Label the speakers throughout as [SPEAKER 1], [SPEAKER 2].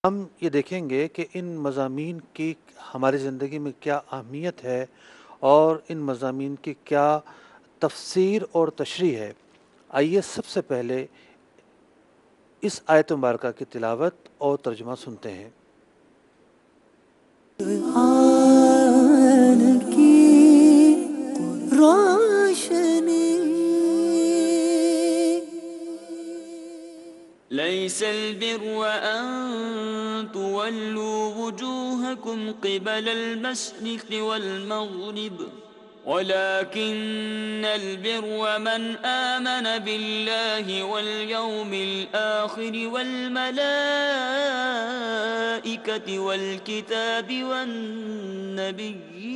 [SPEAKER 1] ہم یہ دیکھیں گے کہ ان مضامین کی ہماری زندگی میں کیا اہمیت ہے اور ان مضامین کی کیا تفسیر اور تشریح ہے۔ آئیے سب سے پہلے اس آیت مبارکہ کی تلاوت اور ترجمہ سنتے ہیں۔
[SPEAKER 2] قرآن کی روشنی ليس البر أن تولوا وجوهكم قبل المشرق والمغرب ولكن البر من آمن بالله واليوم الآخر والملائكة والكتاب والنبيين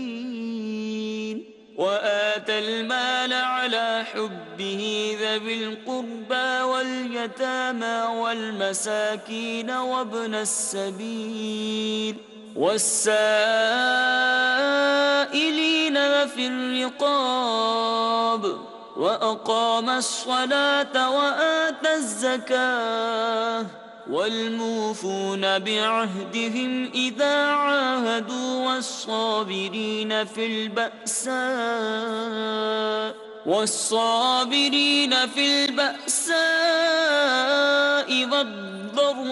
[SPEAKER 2] وآتى المال على حبه ذوي القربى واليتامى والمساكين وابن السبيل والسائلين وفي الرقاب وأقام الصلاة وآتى الزكاة والموفون بعهدهم إذا عاهدوا والصابرين في البأساء والضراء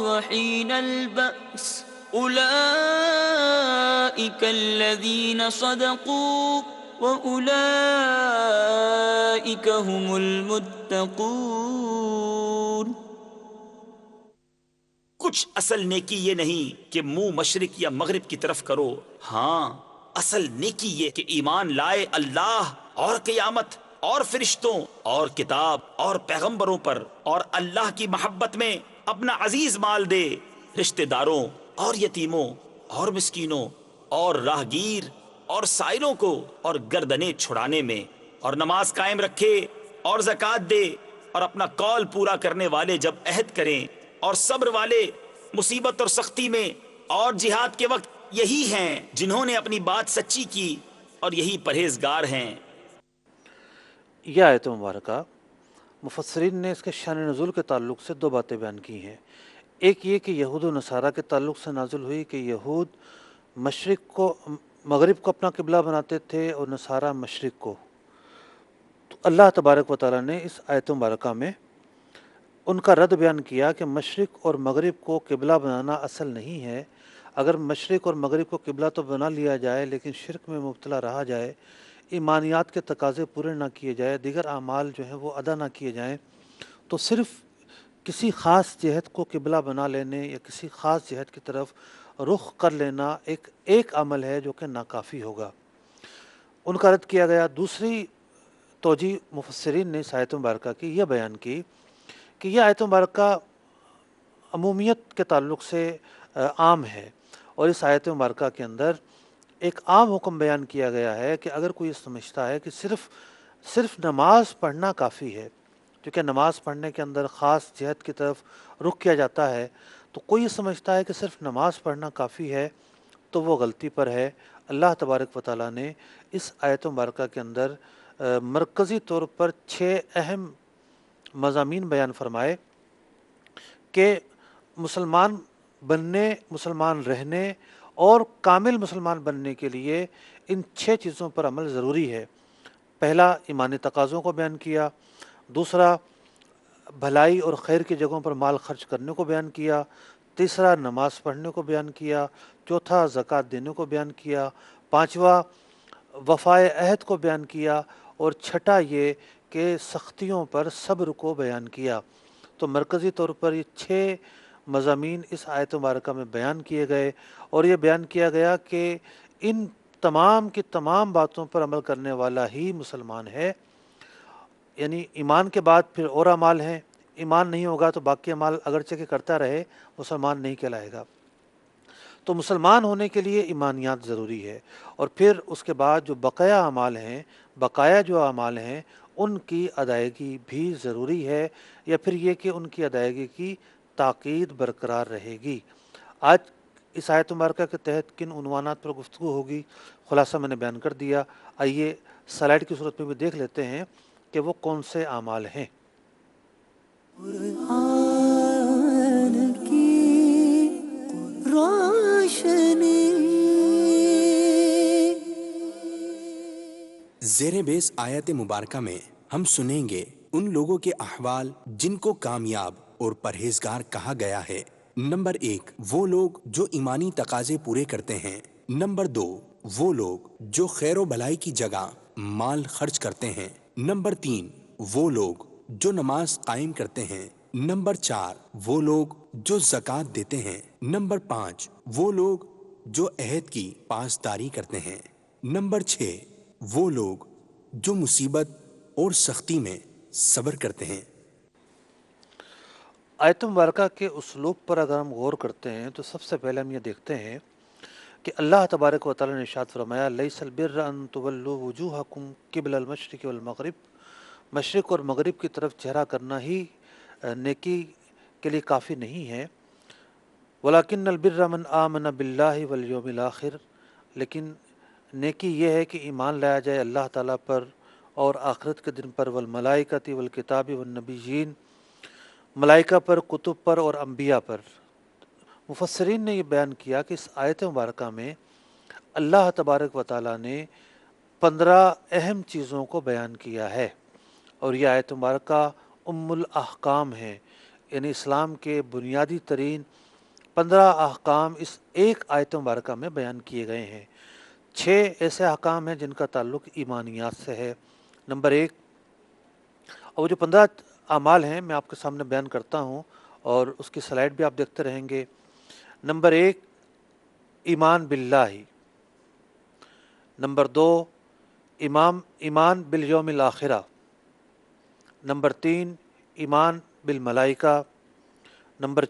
[SPEAKER 2] وحين البأس أولئك الذين صدقوا وأولئك هم المتقون۔
[SPEAKER 3] کچھ اصل نیکی یہ نہیں کہ منہ مشرق یا مغرب کی طرف کرو، ہاں اصل نیکی یہ کہ ایمان لائے اللہ اور قیامت اور فرشتوں اور کتاب اور پیغمبروں پر، اور اللہ کی محبت میں اپنا عزیز مال دے، رشتہ داروں اور یتیموں اور مسکینوں اور راہگیر اور سائلوں کو، اور گردنیں چھڑانے میں، اور نماز قائم رکھے اور زکوٰۃ دے، اور اپنا قول پورا کرنے والے جب عہد کریں، اور صبر والے مصیبت اور سختی میں اور جہاد کے وقت یہی ہیں جنہوں نے اپنی بات سچی کی، اور یہی پرہیزگار ہیں۔
[SPEAKER 1] یہ آیت مبارکہ مفسرین نے اس کے شان نزول کے تعلق سے دو باتیں بیان کی ہیں۔ ایک یہ کہ یہود و نصارہ کے تعلق سے نازل ہوئی کہ یہود مغرب کو اپنا قبلہ بناتے تھے اور نصارہ مشرق کو۔ تو اللہ تبارک و تعالیٰ نے اس آیت مبارکہ میں ان کا رد بیان کیا کہ مشرق اور مغرب کو قبلہ بنانا اصل نہیں ہے۔ اگر مشرق اور مغرب کو قبلہ تو بنا لیا جائے لیکن شرک میں مبتلا رہا جائے، ایمانیات کے تقاضے پورے نہ کیے جائے، دیگر اعمال جو ہیں وہ ادا نہ کیے جائیں، تو صرف کسی خاص جہت کو قبلہ بنا لینے یا کسی خاص جہت کی طرف رخ کر لینا ایک عمل ہے جو کہ ناکافی ہوگا۔ ان کا رد کیا گیا۔ دوسری توجیہ مفسرین نے اس آیت مبارکہ کی یہ بیان کی کہ یہ آیت مبارکہ عمومیت کے تعلق سے عام ہے، اور اس آیت مبارکہ کے اندر ایک عام حکم بیان کیا گیا ہے کہ اگر کوئی سمجھتا ہے کہ صرف نماز پڑھنا کافی ہے، کیونکہ نماز پڑھنے کے اندر خاص جہت کی طرف رخ کیا جاتا ہے، تو کوئی یہ سمجھتا ہے کہ صرف نماز پڑھنا کافی ہے تو وہ غلطی پر ہے۔ اللہ تبارک و تعالیٰ نے اس آیت مبارکہ کے اندر مرکزی طور پر 6 اہم مضامین بیان فرمائے کہ مسلمان بننے، مسلمان رہنے اور کامل مسلمان بننے کے لیے ان 6 چیزوں پر عمل ضروری ہے۔ پہلا ایمانی تقاضوں کو بیان کیا، دوسرا بھلائی اور خیر کی جگہوں پر مال خرچ کرنے کو بیان کیا، تیسرا نماز پڑھنے کو بیان کیا، چوتھا زکوٰۃ دینے کو بیان کیا، پانچواں وفائے عہد کو بیان کیا، اور چھٹا یہ کہ سختیوں پر صبر کو بیان کیا۔ تو مرکزی طور پر یہ 6 مضامین اس آیت مبارکہ میں بیان کیے گئے، اور یہ بیان کیا گیا کہ ان تمام کی تمام باتوں پر عمل کرنے والا ہی مسلمان ہے۔ یعنی ایمان کے بعد پھر اور اعمال ہیں، ایمان نہیں ہوگا تو باقی اعمال اگرچہ کہ کرتا رہے مسلمان نہیں کہلائے گا۔ تو مسلمان ہونے کے لیے ایمانیات ضروری ہے، اور پھر اس کے بعد جو بقایا اعمال ہیں ان کی ادائیگی بھی ضروری ہے، یا پھر یہ کہ ان کی ادائیگی کی تاکید برقرار رہے گی۔ آج اس آیت مبارکہ کے تحت کن عنوانات پر گفتگو ہوگی، خلاصہ میں نے بیان کر دیا۔ آئیے سلائیڈ کی صورت میں بھی دیکھ لیتے ہیں کہ وہ کون سے اعمال ہیں۔
[SPEAKER 2] قرآن
[SPEAKER 4] زیر بیس آیت مبارکہ میں ہم سنیں گے ان لوگوں کے احوال جن کو کامیاب اور پرہیزگار کہا گیا ہے۔ نمبر 1، وہ لوگ جو ایمانی تقاضے پورے کرتے ہیں۔ نمبر 2، وہ لوگ جو خیر و بھلائی کی جگہ مال خرچ کرتے ہیں۔ نمبر 3، وہ لوگ جو نماز قائم کرتے ہیں۔ نمبر 4، وہ لوگ جو زکوٰۃ دیتے ہیں۔ نمبر 5، وہ لوگ جو عہد کی پاسداری کرتے ہیں۔ نمبر 6، وہ لوگ جو مصیبت اور سختی میں صبر کرتے ہیں۔
[SPEAKER 1] آیت مبارکہ کے اسلوب پر اگر ہم غور کرتے ہیں تو سب سے پہلے ہم یہ دیکھتے ہیں کہ اللہ تبارک و تعالیٰ نے ارشاد فرمایا لیس البر ان تولوا وجوہکم قبل المشرق والمغرب، مشرق اور مغرب کی طرف چہرہ کرنا ہی نیکی کے لیے کافی نہیں ہے، ولیکن البر من آمن باللہ والیوم الآخر، لیکن نیکی یہ ہے کہ ایمان لایا جائے اللہ تعالیٰ پر اور آخرت کے دن پر، والملائکۃ والکتاب والنبیین، ملائکہ پر، کتب پر اور انبیاء پر۔ مفسرین نے یہ بیان کیا کہ اس آیت مبارکہ میں اللہ تبارک و تعالیٰ نے 15 اہم چیزوں کو بیان کیا ہے، اور یہ آیت مبارکہ ام الاحکام ہے، یعنی اسلام کے بنیادی ترین 15 احکام اس ایک آیت مبارکہ میں بیان کیے گئے ہیں۔ 6 ایسے احکام ہیں جن کا تعلق ایمانیات سے ہے۔ نمبر 1، اور جو 15 اعمال ہیں میں آپ کے سامنے بیان کرتا ہوں اور اس کی سلائیڈ بھی آپ دیکھتے رہیں گے۔ نمبر 1، ایمان باللہ۔ نمبر 2، ایمان بالیوم الآخرہ۔ نمبر 3، ایمان بالملائکہ۔ نمبر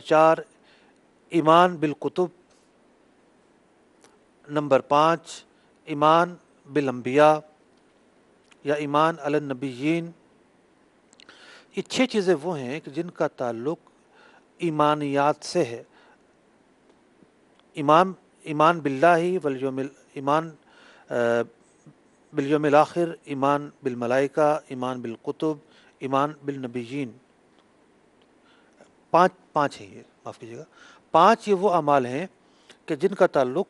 [SPEAKER 1] 4، ایمان بالکتب۔ نمبر 5، ایمان بالانبیاء یا ایمان علی النبیین۔ یہ 6 چیزیں وہ ہیں کہ جن کا تعلق ایمانیات سے ہے۔ ایمان باللہ والیوم، ایمان بالیوم الآخر، ایمان بالملائکہ، ایمان بالکتب، ایمان بالنبیین۔ 5 ہیں یہ، معاف کیجیے گا، 5 یہ وہ اعمال ہیں کہ جن کا تعلق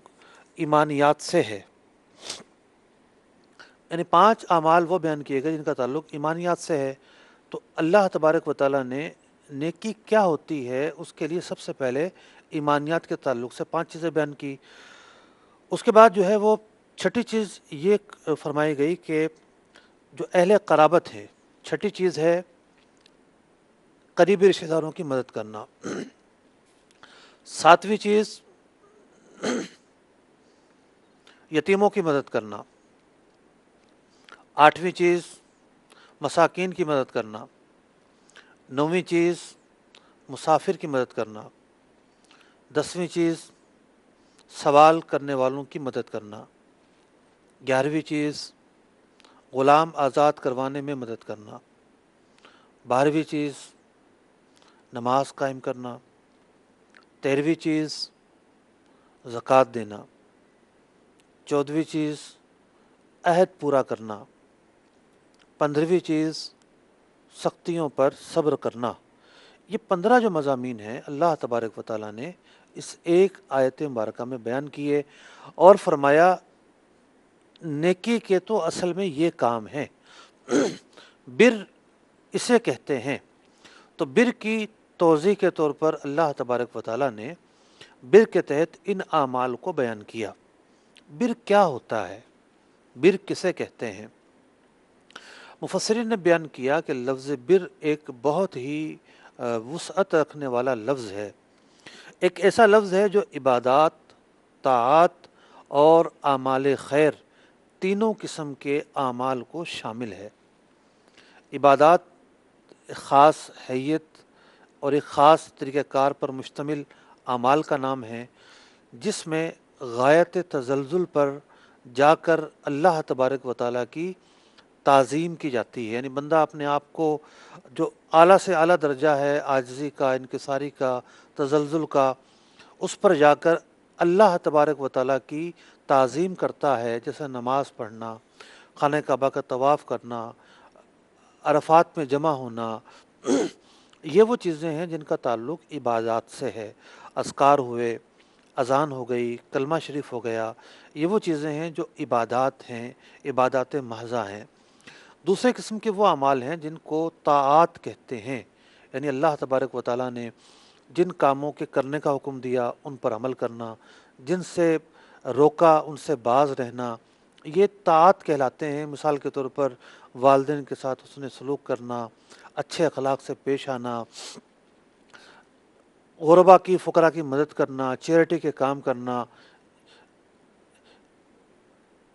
[SPEAKER 1] ایمانیات سے ہے، یعنی 5 اعمال وہ بیان کیے گئے جن کا تعلق ایمانیات سے ہے۔ تو اللہ تبارک و تعالیٰ نے نیکی کیا ہوتی ہے اس کے لیے سب سے پہلے ایمانیات کے تعلق سے 5 چیزیں بیان کی۔ اس کے بعد جو ہے وہ 6ٹھی چیز یہ فرمائی گئی کہ جو اہل قرابت ہے، 6ٹھی چیز ہے قریبی رشتہ داروں کی مدد کرنا۔ 7ویں چیز یتیموں کی مدد کرنا۔ 8ویں چیز مساکین کی مدد کرنا۔ 9ویں چیز مسافر کی مدد کرنا۔ 10ویں چیز سوال کرنے والوں کی مدد کرنا۔ 11ویں چیز غلام آزاد کروانے میں مدد کرنا۔ 12ویں چیز نماز قائم کرنا۔ 13ویں چیز زکوٰۃ دینا۔ 14ویں چیز عہد پورا کرنا۔ 15ویں چیز سختیوں پر صبر کرنا۔ یہ 15 جو مضامین ہیں اللہ تبارک و تعالیٰ نے اس ایک آیت مبارکہ میں بیان کیے اور فرمایا نیکی کے تو اصل میں یہ کام ہیں، بر اسے کہتے ہیں۔ تو بر کی توضیح کے طور پر اللہ تبارک و تعالیٰ نے بر کے تحت ان اعمال کو بیان کیا۔ بر کیا ہوتا ہے؟ بر کسے کہتے ہیں؟ مفسرین نے بیان کیا کہ لفظ بر ایک بہت ہی وسعت رکھنے والا لفظ ہے، ایک ایسا لفظ ہے جو عبادات، طاعات اور اعمال خیر تینوں قسم کے اعمال کو شامل ہے۔ عبادات ایک خاص حیت اور ایک خاص طریقہ کار پر مشتمل اعمال کا نام ہے، جس میں غایت تزلزل پر جا کر اللہ تبارک و تعالیٰ کی تعظیم کی جاتی ہے، یعنی بندہ اپنے آپ کو جو اعلیٰ سے اعلیٰ درجہ ہے عاجزی کا، انکساری کا، تزلزل کا، اس پر جا کر اللہ تبارک و تعالیٰ کی تعظیم کرتا ہے، جیسے نماز پڑھنا، خانہ کعبہ کا طواف کرنا، عرفات میں جمع ہونا۔ یہ وہ چیزیں ہیں جن کا تعلق عبادات سے ہے، اذکار ہوئے، اذان ہو گئی، کلمہ شریف ہو گیا، یہ وہ چیزیں ہیں جو عبادات ہیں، عبادات محضہ ہیں۔ دوسرے قسم کے وہ اعمال ہیں جن کو طاعات کہتے ہیں، یعنی اللہ تبارک و تعالیٰ نے جن کاموں کے کرنے کا حکم دیا ان پر عمل کرنا، جن سے روکا ان سے باز رہنا، یہ طاعت کہلاتے ہیں۔ مثال کے طور پر والدین کے ساتھ حسن سلوک کرنا، اچھے اخلاق سے پیش آنا، غربا کی فقراء کی مدد کرنا، چیریٹی کے کام کرنا،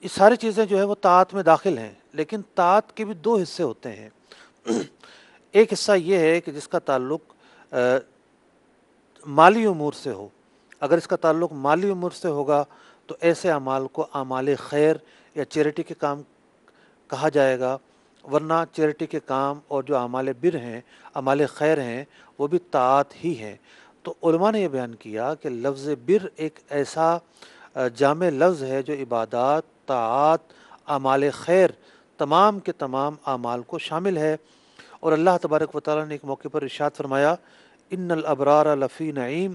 [SPEAKER 1] یہ ساری چیزیں جو ہے وہ طاعت میں داخل ہیں۔ لیکن طاعت کے بھی دو حصے ہوتے ہیں۔ ایک حصہ یہ ہے کہ جس کا تعلق مالی امور سے ہو۔ اگر اس کا تعلق مالی امور سے ہوگا تو ایسے اعمال کو اعمال خیر یا چیریٹی کے کام کہا جائے گا، ورنہ چیریٹی کے کام اور جو اعمال بر ہیں، اعمال خیر ہیں، وہ بھی طاعت ہی ہیں۔ تو علماء نے یہ بیان کیا کہ لفظ بر ایک ایسا جامع لفظ ہے جو عبادات، طاعات، اعمال خیر، تمام کے تمام اعمال کو شامل ہے۔ اور اللہ تبارک و تعالیٰ نے ایک موقع پر ارشاد فرمایا، ان الابرار لفی نعیم،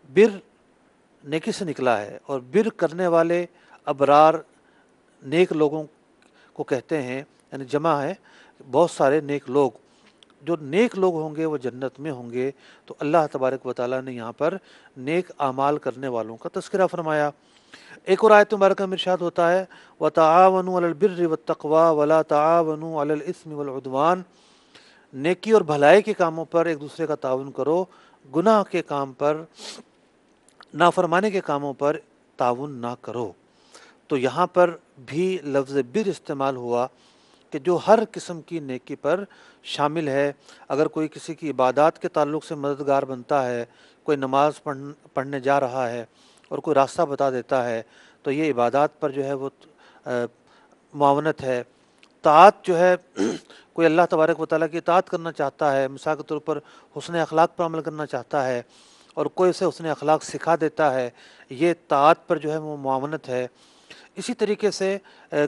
[SPEAKER 1] بر نیکی سے نکلا ہے، اور بر کرنے والے ابرار نیک لوگوں کو کہتے ہیں، یعنی جمع ہے بہت سارے نیک لوگ۔ جو نیک لوگ ہوں گے وہ جنت میں ہوں گے۔ تو اللہ تبارک و تعالیٰ نے یہاں پر نیک اعمال کرنے والوں کا تذکرہ فرمایا۔ ایک اور آیت مبارکہ میں ارشاد ہوتا ہے، وَتَعَاوَنُوا عَلَى الْبِرِّ وَالتَّقْوَى وَلَا تَعَاوَنُوا عَلَى الْإِثْمِ وَالْعُدْوَانِ، نیکی اور بھلائی کے کاموں پر ایک دوسرے کا تعاون کرو، گناہ کے کام پر، نافرمانی کے کاموں پر تعاون نہ کرو۔ تو یہاں پر بھی لفظ بر استعمال ہوا کہ جو ہر قسم کی نیکی پر شامل ہے۔ اگر کوئی کسی کی عبادات کے تعلق سے مددگار بنتا ہے، کوئی نماز پڑھنے جا رہا ہے اور کوئی راستہ بتا دیتا ہے، تو یہ عبادات پر جو ہے وہ معاونت ہے۔ طاعت جو ہے کوئی اللہ تبارک و تعالیٰ کی اطاعت کرنا چاہتا ہے، مثال کے طور پر حسن اخلاق پر عمل کرنا چاہتا ہے اور کوئی اسے حسن اخلاق سکھا دیتا ہے، یہ طاعت پر جو ہے وہ معاونت ہے۔ اسی طریقے سے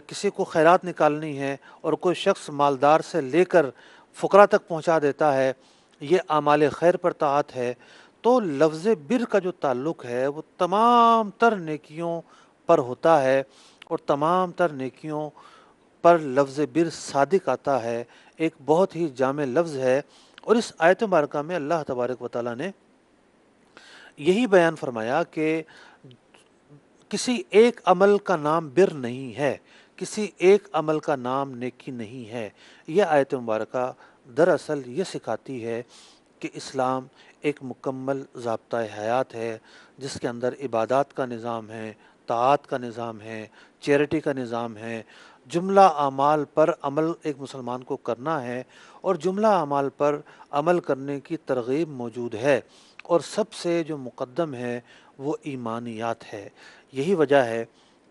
[SPEAKER 1] کسی کو خیرات نکالنی ہے اور کوئی شخص مالدار سے لے کر فقراء تک پہنچا دیتا ہے، یہ اعمال خیر پر طاعت ہے۔ تو لفظ بر کا جو تعلق ہے وہ تمام تر نیکیوں پر ہوتا ہے، اور تمام تر نیکیوں پر لفظ بر صادق آتا ہے۔ ایک بہت ہی جامع لفظ ہے، اور اس آیت مبارکہ میں اللہ تبارک و تعالیٰ نے یہی بیان فرمایا کہ کسی ایک عمل کا نام بر نہیں ہے، کسی ایک عمل کا نام نیکی نہیں ہے۔ یہ آیت مبارکہ دراصل یہ سکھاتی ہے کہ اسلام ایک مکمل ضابطۂ حیات ہے، جس کے اندر عبادات کا نظام ہے، طاعات کا نظام ہے، چیریٹی کا نظام ہے۔ جملہ اعمال پر عمل ایک مسلمان کو کرنا ہے، اور جملہ اعمال پر عمل کرنے کی ترغیب موجود ہے، اور سب سے جو مقدم ہے وہ ایمانیات ہے۔ یہی وجہ ہے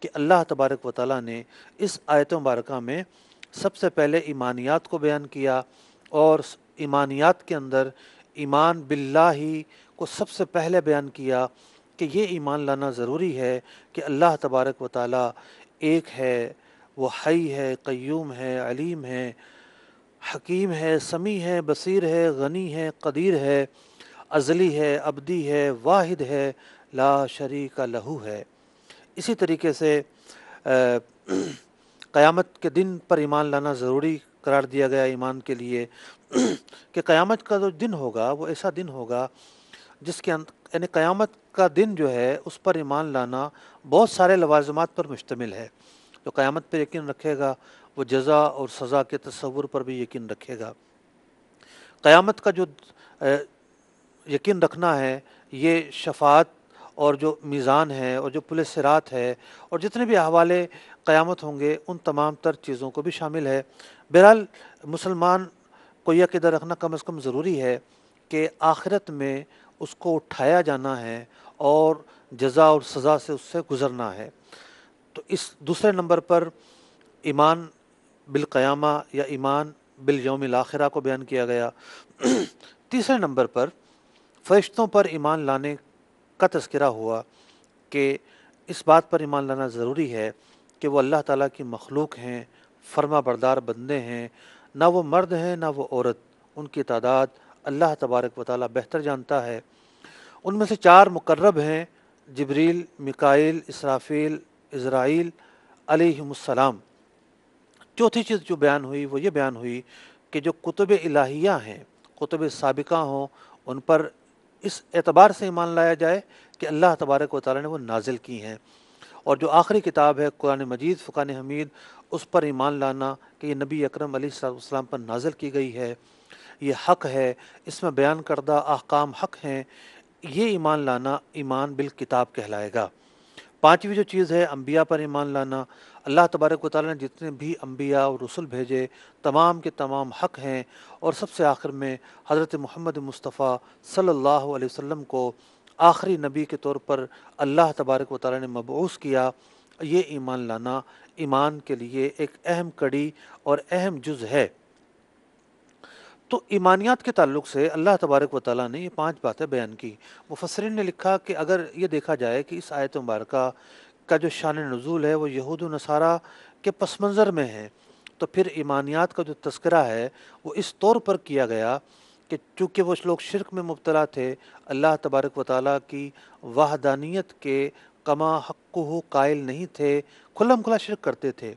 [SPEAKER 1] کہ اللہ تبارک و تعالیٰ نے اس آیت مبارکہ میں سب سے پہلے ایمانیات کو بیان کیا، اور ایمانیات کے اندر ایمان باللہ کو سب سے پہلے بیان کیا کہ یہ ایمان لانا ضروری ہے کہ اللہ تبارک و تعالیٰ ایک ہے، وہ حی ہے، قیوم ہے، علیم ہے، حکیم ہے، سمیع ہے، بصیر ہے، غنی ہے، قدیر ہے، ازلی ہے، ابدی ہے، واحد ہے، لا شریک لہ ہے۔ اسی طریقے سے قیامت کے دن پر ایمان لانا ضروری قرار دیا گیا ایمان کے لیے، کہ قیامت کا جو دن ہوگا وہ ایسا دن ہوگا جس کے یعنی قیامت کا دن جو ہے اس پر ایمان لانا بہت سارے لوازمات پر مشتمل ہے۔ جو قیامت پر یقین رکھے گا وہ جزا اور سزا کے تصور پر بھی یقین رکھے گا۔ قیامت کا جو یقین رکھنا ہے یہ شفاعت اور جو میزان ہے اور جو پل صراط ہے اور جتنے بھی احوال قیامت ہوں گے ان تمام تر چیزوں کو بھی شامل ہے۔ بہرحال مسلمان کو یہ عقیدہ رکھنا کم از کم ضروری ہے کہ آخرت میں اس کو اٹھایا جانا ہے اور جزا اور سزا سے اس سے گزرنا ہے۔ تو اس دوسرے نمبر پر ایمان بالقیامہ یا ایمان بالیوم الاخرہ کو بیان کیا گیا۔ تیسرے نمبر پر فرشتوں پر ایمان لانے کا تذکرہ ہوا کہ اس بات پر ایمان لانا ضروری ہے کہ وہ اللہ تعالیٰ کی مخلوق ہیں، فرما بردار بندے ہیں، نہ وہ مرد ہیں نہ وہ عورت، ان کی تعداد اللہ تبارک و تعالیٰ بہتر جانتا ہے۔ ان میں سے 4 مقرب ہیں جبریل، میکائیل، اسرافیل، عزرائیل علیہم السلام۔ چوتھی چیز جو بیان ہوئی وہ یہ بیان ہوئی کہ جو کتب الہیہ ہیں، کتب سابقہ ہوں، ان پر اس اعتبار سے ایمان لایا جائے کہ اللہ تبارک و تعالیٰ نے وہ نازل کی ہیں، اور جو آخری کتاب ہے قرآن مجید، فقان حمید، اس پر ایمان لانا کہ یہ نبی اکرم علیہ الصلوۃ والسلام پر نازل کی گئی ہے، یہ حق ہے، اس میں بیان کردہ احکام حق ہیں، یہ ایمان لانا ایمان بالکتاب کہلائے گا۔ پانچویں جو چیز ہے انبیاء پر ایمان لانا، اللہ تبارک و تعالیٰ نے جتنے بھی انبیاء اور رسول بھیجے تمام کے تمام حق ہیں، اور سب سے آخر میں حضرت محمد مصطفیٰ صلی اللہ علیہ وسلم کو آخری نبی کے طور پر اللہ تبارک و تعالیٰ نے مبعوث کیا۔ یہ ایمان لانا ایمان کے لیے ایک اہم کڑی اور اہم جز ہے۔ تو ایمانیات کے تعلق سے اللہ تبارک و تعالیٰ نے یہ 5 باتیں بیان کی۔ مفسرین نے لکھا کہ اگر یہ دیکھا جائے کہ اس آیت مبارکہ کا جو شان نزول ہے وہ یہود و نصارہ کے پس منظر میں ہے، تو پھر ایمانیات کا جو تذکرہ ہے وہ اس طور پر کیا گیا کہ چونکہ وہ لوگ شرک میں مبتلا تھے، اللہ تبارک و تعالیٰ کی وحدانیت کے کما حقہ قائل نہیں تھے، کھلم کھلا شرک کرتے تھے۔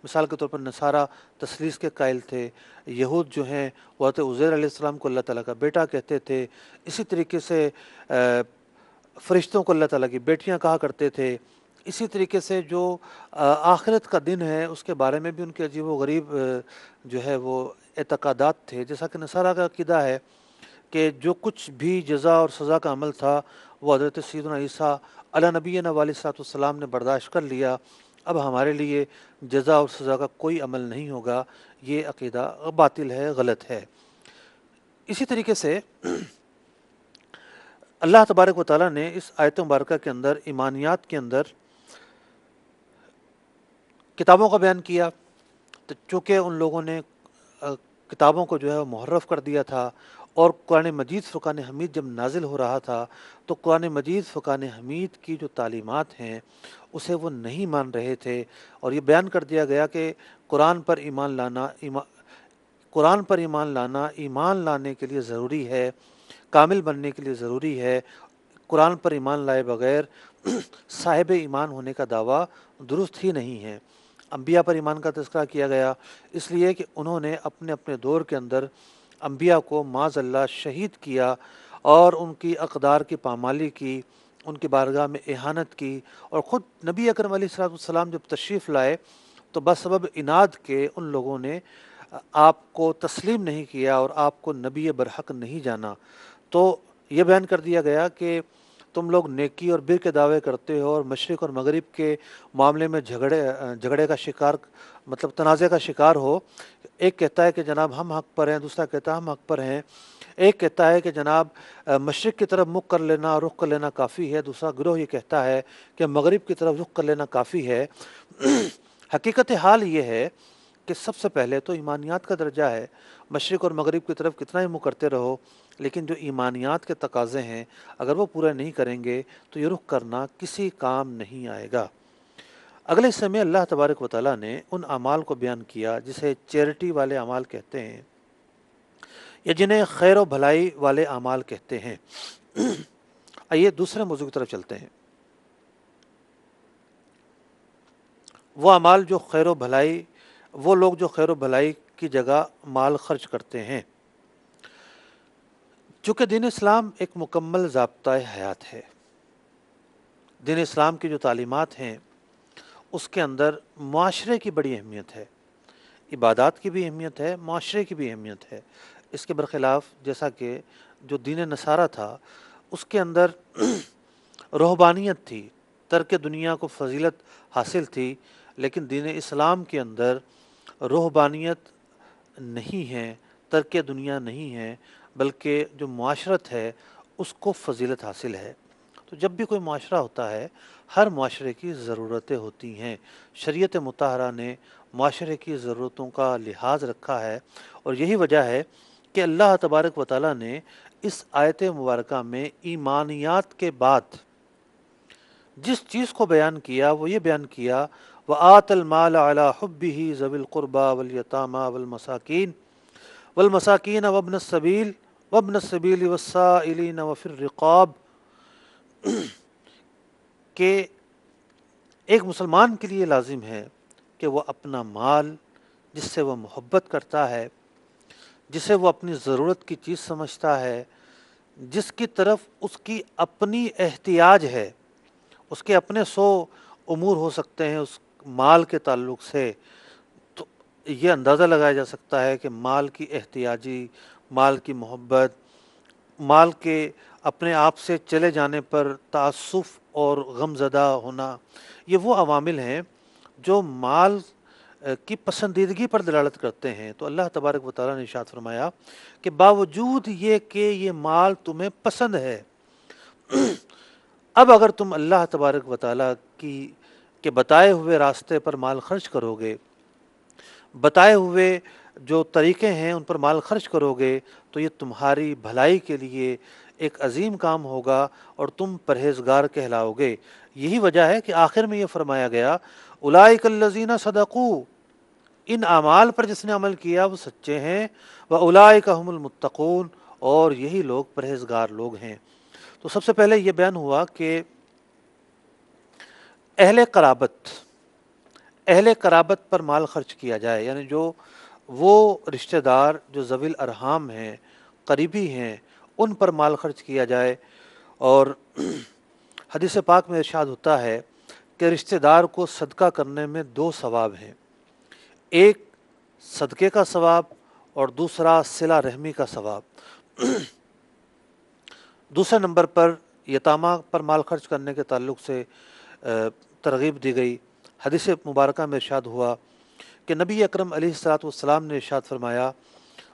[SPEAKER 1] مثال کے طور پر نصارہ تثلیث کے قائل تھے، یہود جو ہیں وہ حضرت عزیر علیہ السلام کو اللہ تعالیٰ کا بیٹا کہتے تھے، اسی طریقے سے فرشتوں کو اللہ تعالیٰ کی بیٹیاں کہا کرتے تھے، اسی طریقے سے جو آخرت کا دن ہے اس کے بارے میں بھی ان کے عجیب و غریب جو ہے وہ اعتقادات تھے۔ جیسا کہ نصارہ کا عقیدہ ہے کہ جو کچھ بھی جزا اور سزا کا عمل تھا وہ حضرت سیدنا عیسیٰ علیہ نبینا علیہ الصلوۃ والسلام نے برداشت کر لیا، اب ہمارے لیے جزا اور سزا کا کوئی عمل نہیں ہوگا۔ یہ عقیدہ باطل ہے، غلط ہے۔ اسی طریقے سے اللہ تبارک و تعالیٰ نے اس آیت مبارکہ کے اندر ایمانیات کے اندر کتابوں کا بیان کیا، تو چونکہ ان لوگوں نے کتابوں کو جو ہے وہ محرف کر دیا تھا، اور قرآن مجید فقان حمید جب نازل ہو رہا تھا تو قرآن مجید فقان حمید کی جو تعلیمات ہیں اسے وہ نہیں مان رہے تھے، اور یہ بیان کر دیا گیا کہ قرآن پر ایمان لانا ایمان لانے کے لیے ضروری ہے، کامل بننے کے لیے ضروری ہے۔ قرآن پر ایمان لائے بغیر صاحب ایمان ہونے کا دعویٰ درست ہی نہیں ہے۔ انبیاء پر ایمان کا تذکرہ کیا گیا اس لیے کہ انہوں نے اپنے اپنے دور کے اندر انبیاء کو معاذ اللہ شہید کیا، اور ان کی اقدار کی پامالی کی، ان کی بارگاہ میں اہانت کی، اور خود نبی اکرم علیہ الصلوۃ والسلام جب تشریف لائے تو بسبب عناد کے ان لوگوں نے آپ کو تسلیم نہیں کیا اور آپ کو نبی برحق نہیں جانا۔ تو یہ بیان کر دیا گیا کہ تم لوگ نیکی اور بر کے دعوے کرتے ہو اور مشرق اور مغرب کے معاملے میں جھگڑے کا شکار، مطلب تنازع کا شکار ہو۔ ایک کہتا ہے کہ جناب ہم حق پر ہیں، دوسرا کہتا ہے ہم حق پر ہیں، ایک کہتا ہے کہ جناب مشرق کی طرف رخ کر لینا کافی ہے، دوسرا گروہ یہ کہتا ہے کہ مغرب کی طرف رخ کر لینا کافی ہے۔ حقیقت حال یہ ہے کہ سب سے پہلے تو ایمانیات کا درجہ ہے، مشرق اور مغرب کی طرف کتنا ہی منہ کرتے رہو، لیکن جو ایمانیات کے تقاضے ہیں اگر وہ پورے نہیں کریں گے تو یہ رخ کرنا کسی کام نہیں آئے گا۔ اگلے حصے میں اللہ تبارک و تعالیٰ نے ان اعمال کو بیان کیا جسے چیریٹی والے اعمال کہتے ہیں، یا جنہیں خیر و بھلائی والے اعمال کہتے ہیں۔ آئیے دوسرے موضوع کی طرف چلتے ہیں۔ وہ اعمال جو وہ لوگ جو خیر و بھلائی کی جگہ مال خرچ کرتے ہیں۔ چونکہ دین اسلام ایک مکمل ضابطہ حیات ہے، دین اسلام کی جو تعلیمات ہیں اس کے اندر معاشرے کی بڑی اہمیت ہے، عبادات کی بھی اہمیت ہے، معاشرے کی بھی اہمیت ہے۔ اس کے برخلاف جیسا کہ جو دین نصارہ تھا اس کے اندر رہبانیت تھی، ترک دنیا کو فضیلت حاصل تھی، لیکن دین اسلام کے اندر رہبانیت نہیں ہے، ترک دنیا نہیں ہے، بلکہ جو معاشرت ہے اس کو فضیلت حاصل ہے۔ تو جب بھی کوئی معاشرہ ہوتا ہے ہر معاشرے کی ضرورتیں ہوتی ہیں، شریعت مطہرہ نے معاشرے کی ضرورتوں کا لحاظ رکھا ہے، اور یہی وجہ ہے کہ اللہ تبارک و تعالیٰ نے اس آیت مبارکہ میں ایمانیات کے بعد جس چیز کو بیان کیا وہ یہ بیان کیا وَآتَ الْمَالَ عَلَى حُبِّهِ ذَوِي الْقُرْبَى وَالْيَتَامَى وَالْمَسَاكِينَ وَابْنَ السَّبِيلِ وَالسَّائِلِينَ وَفِي الرِّقَابِ، والسائلين وفي الرقاب، والسائلين وفي الرقاب، والسائلين وفي الرقاب، والسائلين وفي الرقاب، والسائلين وفي الرقاب، والسائلين وفي الرقاب، والسائلين وفي الرقاب، کہ ایک مسلمان کے لیے لازم ہے کہ وہ اپنا مال جس سے وہ محبت کرتا ہے، جسے وہ اپنی ضرورت کی چیز سمجھتا ہے، جس کی طرف اس کی اپنی احتیاج ہے، اس کے اپنے 100 امور ہو سکتے ہیں اس مال کے تعلق سے، تو یہ اندازہ لگایا جا سکتا ہے کہ مال کی احتیاجی، مال کی محبت، مال کے اپنے آپ سے چلے جانے پر تعسف اور غم زدہ ہونا، یہ وہ عوامل ہیں جو مال کی پسندیدگی پر دلالت کرتے ہیں۔ تو اللہ تبارک و تعالیٰ نے ارشاد فرمایا کہ باوجود یہ کہ یہ مال تمہیں پسند ہے، اب اگر تم اللہ تبارک و تعالیٰ کی کے بتائے ہوئے راستے پر مال خرچ کرو گے، بتائے ہوئے جو طریقے ہیں ان پر مال خرچ کرو گے، تو یہ تمہاری بھلائی کے لیے ایک عظیم کام ہوگا اور تم پرہیزگار کہلاؤ گے۔ یہی وجہ ہے کہ آخر میں یہ فرمایا گیا اولئک الذین صدقوا، ان اعمال پر جس نے عمل کیا وہ سچے ہیں، واولئک هم المتقون، اور یہی لوگ پرہیزگار لوگ ہیں۔ تو سب سے پہلے یہ بیان ہوا کہ اہل قرابت پر مال خرچ کیا جائے، یعنی جو وہ رشتہ دار جو ذوی الارحام ہیں، قریبی ہیں، ان پر مال خرچ کیا جائے۔ اور حدیث پاک میں ارشاد ہوتا ہے کہ رشتہ دار کو صدقہ کرنے میں 2 ثواب ہیں، ایک صدقے کا ثواب اور دوسرا صلہ رحمی کا ثواب۔ دوسرے نمبر پر یتامہ پر مال خرچ کرنے کے تعلق سے ترغیب دی گئی۔ حدیث مبارکہ میں ارشاد ہوا کہ نبی اکرم علیہ الصلوۃ والسلام نے ارشاد فرمایا